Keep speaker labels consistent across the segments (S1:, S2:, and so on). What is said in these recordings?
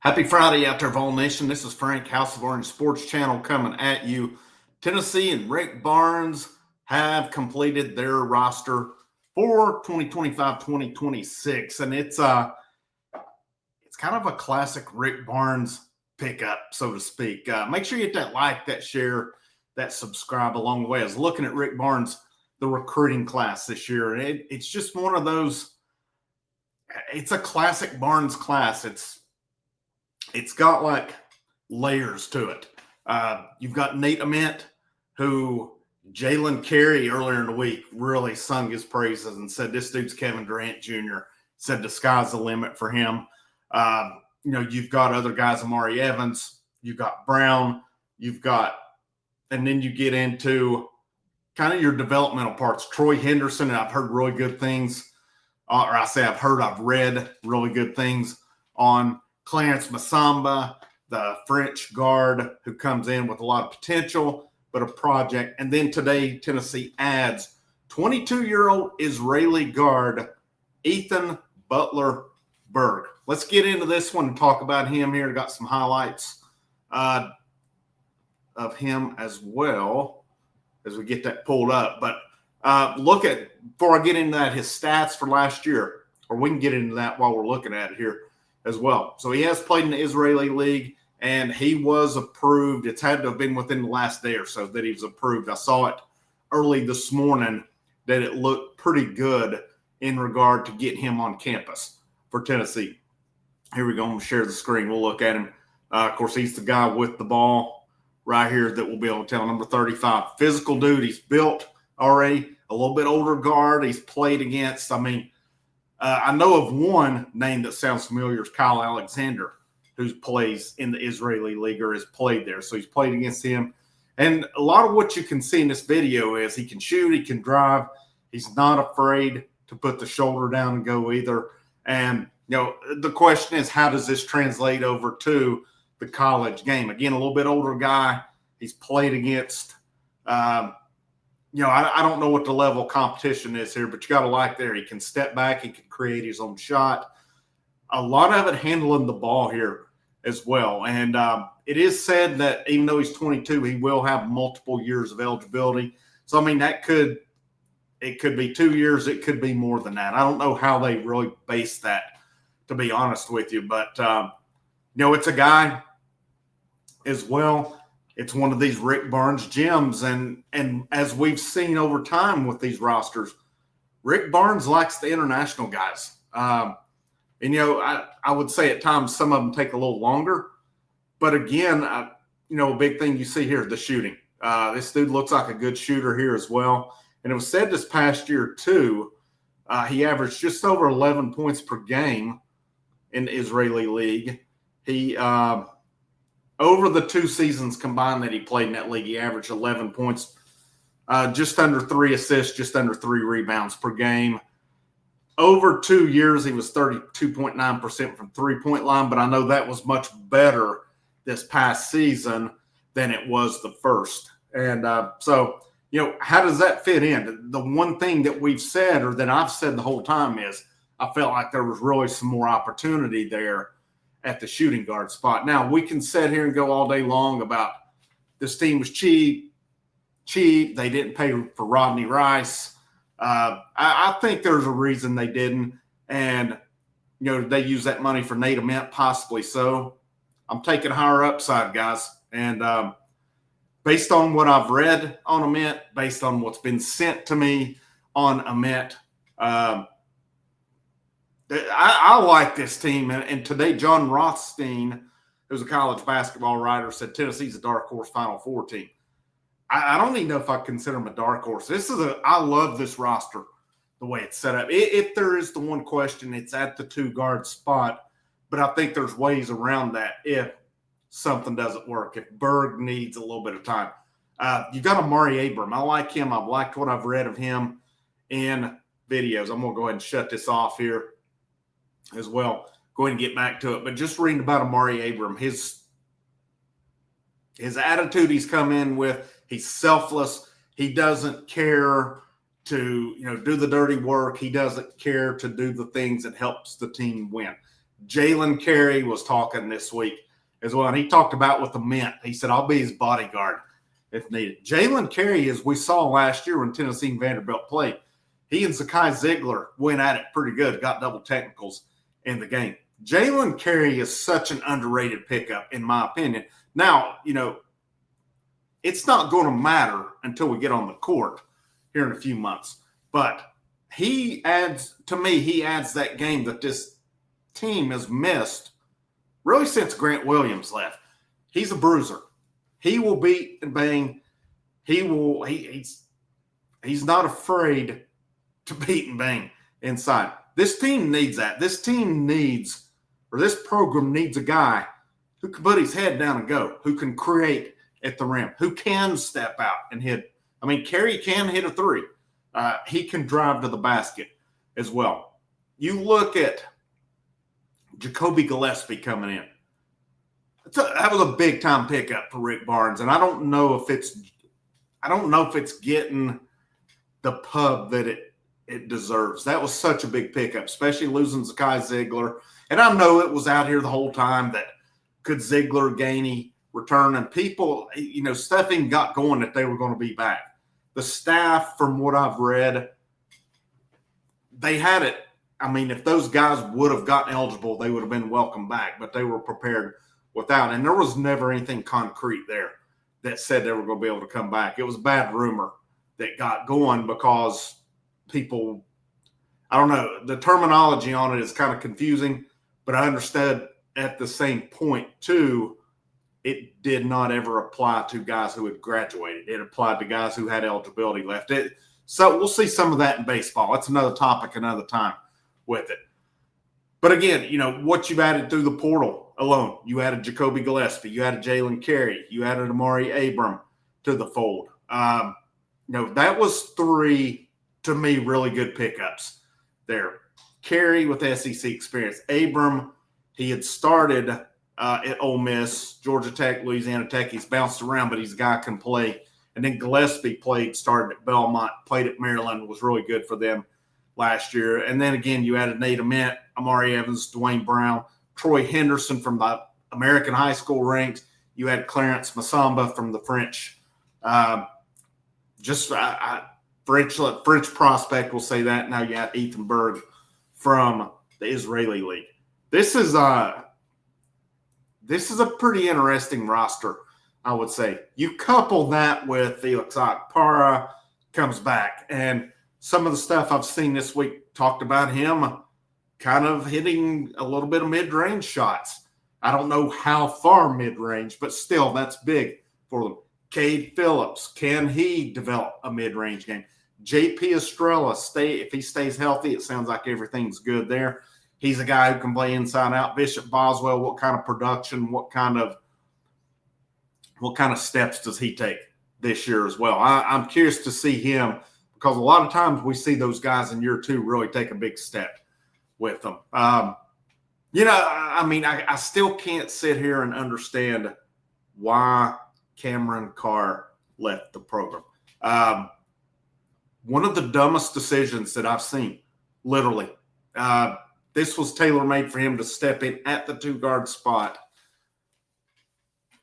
S1: Happy Friday out there, Vol Nation. This is Frank, House of Orange Sports Channel, coming at you. Tennessee and Rick Barnes have completed their roster for 2025-2026, and it's kind of a classic Rick Barnes pickup, so to speak. Make sure you hit that like, that share, that subscribe along the way. I was looking at Rick Barnes, the recruiting class this year, and it's just one of those. It's a classic Barnes class. It's got like layers to it. You've got Nate Ament, who Jalen Carey earlier in the week really sung his praises and said, this dude's Kevin Durant Jr., said the sky's the limit for him. You've got other guys, Amari Evans, you've got Brown, and then you get into kind of your developmental parts. Troy Henderson, and I've heard really good things, I've read really good things on Clarence Masamba, the French guard who comes in with a lot of potential, but a project. And then today, Tennessee adds 22-year-old Israeli guard Ethan Butler Burg. Let's get into this one and talk about him here. I got some highlights of him as well as we get that pulled up. But before I get into that, his stats for last year, or we can get into that while we're looking at it here as well. So he has played in the Israeli league, and he was approved. It's had to have been within the last day or so that he was approved. I saw it early this morning that it looked pretty good in regard to getting him on campus for Tennessee. Here we go. I'm going to share the screen. We'll look at him. Of course, he's the guy with the ball right here that we'll be able to tell. Number 35. Physical dude. He's built already. A little bit older guard he's played against. I know of one name that sounds familiar is Kyle Alexander, who plays in the Israeli league or has played there. So he's played against him. And a lot of what you can see in this video is he can shoot, he can drive. He's not afraid to put the shoulder down and go either. And, the question is, how does this translate over to the college game? Again, a little bit older guy. He's played against I don't know what the level of competition is here, but you got to like there. He can step back. He can create his own shot. A lot of it handling the ball here as well. And it is said that even though he's 22, he will have multiple years of eligibility. So, it could be 2 years. It could be more than that. I don't know how they really base that, to be honest with you. But, it's a guy as well. It's one of these Rick Barnes gems, and as we've seen over time with these rosters, Rick Barnes likes the international guys. I would say at times some of them take a little longer, but again, a big thing you see here is the shooting. This dude looks like a good shooter here as well, and it was said this past year too, he averaged just over 11 points per game in the Israeli league. He over the 2 seasons combined that he played in that league, he averaged 11 points, just under 3 assists, just under 3 rebounds per game. Over 2 years, he was 32.9% from three-point line, but I know that was much better this past season than it was the first. And so, how does that fit in? The one thing that we've said, or that I've said the whole time, is I felt like there was really some more opportunity there at the shooting guard spot. Now, we can sit here and go all day long about this team was cheap. They didn't pay for Rodney Rice. I think there's a reason they didn't. And, they use that money for Nate Ament, possibly so. I'm taking higher upside, guys. And based on what I've read on Ament, based on what's been sent to me on Ament, I like this team. And today, John Rothstein, who's a college basketball writer, said Tennessee's a dark horse Final Four team. I don't even know if I consider them a dark horse. I love this roster, the way it's set up. If there is the one question, it's at the 2-guard spot. But I think there's ways around that if something doesn't work, if Berg needs a little bit of time. You got Amari Abram. I like him. I've liked what I've read of him in videos. I'm going to go ahead and shut this off here as well. Go ahead and get back to it. But just reading about Amari Abram, his attitude he's come in with, he's selfless. He doesn't care to, do the dirty work. He doesn't care to do the things that helps the team win. Jalen Carey was talking this week as well, and he talked about with the Mint. He said, I'll be his bodyguard if needed. Jalen Carey, as we saw last year when Tennessee and Vanderbilt played, he and Zakai Ziegler went at it pretty good, got double technicals in the game. Jalen Carey is such an underrated pickup, in my opinion. Now, it's not going to matter until we get on the court here in a few months. But he adds that game that this team has missed really since Grant Williams left. He's a bruiser. He will beat and bang. He's not afraid to beat and bang inside. This team needs that. This program needs a guy who can put his head down and go, who can create at the rim, who can step out and hit. I mean, Carey can hit a three. He can drive to the basket as well. You look at Jacoby Gillespie coming in. That was a big time pickup for Rick Barnes, and I don't know if it's getting the pub that it deserves. That was such a big pickup, especially losing Zakai Ziegler. And I know it was out here the whole time that could Ziegler, Gainey return, and people, stuff even got going that they were going to be back. The staff, from what I've read, they had it. I mean, if those guys would have gotten eligible, they would have been welcome back, but they were prepared without. And there was never anything concrete there that said they were going to be able to come back. It was a bad rumor that got going because people, I don't know, the terminology on it is kind of confusing, but I understood at the same point, too, it did not ever apply to guys who had graduated. It applied to guys who had eligibility left. So we'll see some of that in baseball. That's another topic another time with it. But again, what you've added through the portal alone, you added Jacoby Gillespie, you added Jalen Carey, you added Amari Abram to the fold. That was three, to me, really good pickups there. Carey with SEC experience. Abram, he had started at Ole Miss, Georgia Tech, Louisiana Tech. He's bounced around, but he's a guy who can play. And then Gillespie started at Belmont, played at Maryland, was really good for them last year. And then again, you added Nate Ament, Amari Evans, Dwayne Brown, Troy Henderson from the American high school ranks. You had Clarence Masamba from the French. French prospect will say that. Now you have Ethan Burg from the Israeli League. This is a pretty interesting roster, I would say. You couple that with Felix Akpara comes back, and some of the stuff I've seen this week talked about him kind of hitting a little bit of mid-range shots. I don't know how far mid-range, but still, that's big for them. Cade Phillips, can he develop a mid-range game? JP Estrella, if he stays healthy, it sounds like everything's good there. He's a guy who can play inside out. Bishop Boswell, what kind of production, what kind of steps does he take this year as well? I'm curious to see him, because a lot of times we see those guys in year two really take a big step with them. I still can't sit here and understand why Cameron Carr left the program. One of the dumbest decisions that I've seen, literally. This was tailor-made for him to step in at the two-guard spot.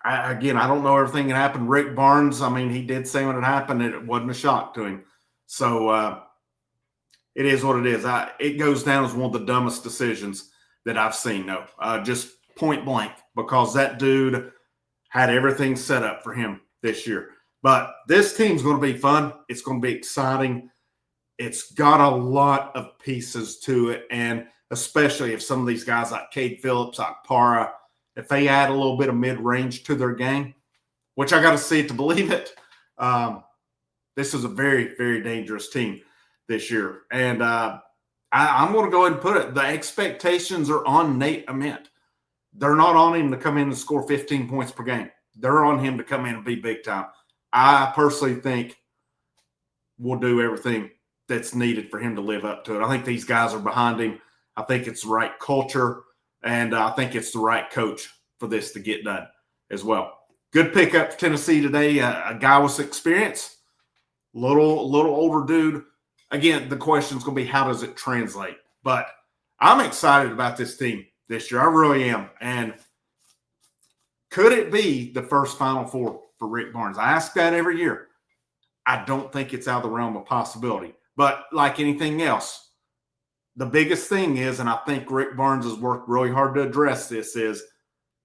S1: I don't know everything that happened. Rick Barnes, he did say when it happened, it wasn't a shock to him. So it is what it is. It goes down as one of the dumbest decisions that I've seen, though. Just point blank, because that dude had everything set up for him this year. But this team's going to be fun. It's going to be exciting. It's got a lot of pieces to it, and especially if some of these guys like Cade Phillips, Akpara, if they add a little bit of mid-range to their game, which I got to see it to believe it, this is a very, very dangerous team this year. And I'm going to go ahead and put it. The expectations are on Nate Ament. They're not on him to come in and score 15 points per game. They're on him to come in and be big time. I personally think we'll do everything that's needed for him to live up to it. I think these guys are behind him. I think it's the right culture, and I think it's the right coach for this to get done as well. Good pickup for Tennessee today. A guy with experience, little older dude. Again, the question is going to be, how does it translate? But I'm excited about this team this year. I really am. And could it be the first Final Four for Rick Barnes? I ask that every year. I don't think it's out of the realm of possibility. But like anything else, the biggest thing is, and I think Rick Barnes has worked really hard to address this, is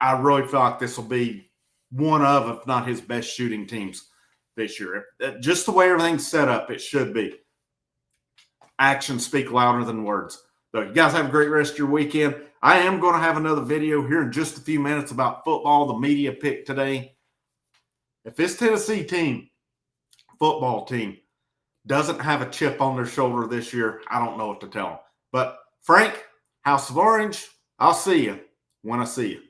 S1: I really feel like this will be one of, if not his best shooting teams this year. Just the way everything's set up, it should be. Actions speak louder than words. So you guys have a great rest of your weekend. I am going to have another video here in just a few minutes about football, the media pick today. If this Tennessee team, football team, doesn't have a chip on their shoulder this year, I don't know what to tell them. But Frank, House of Orange, I'll see you when I see you.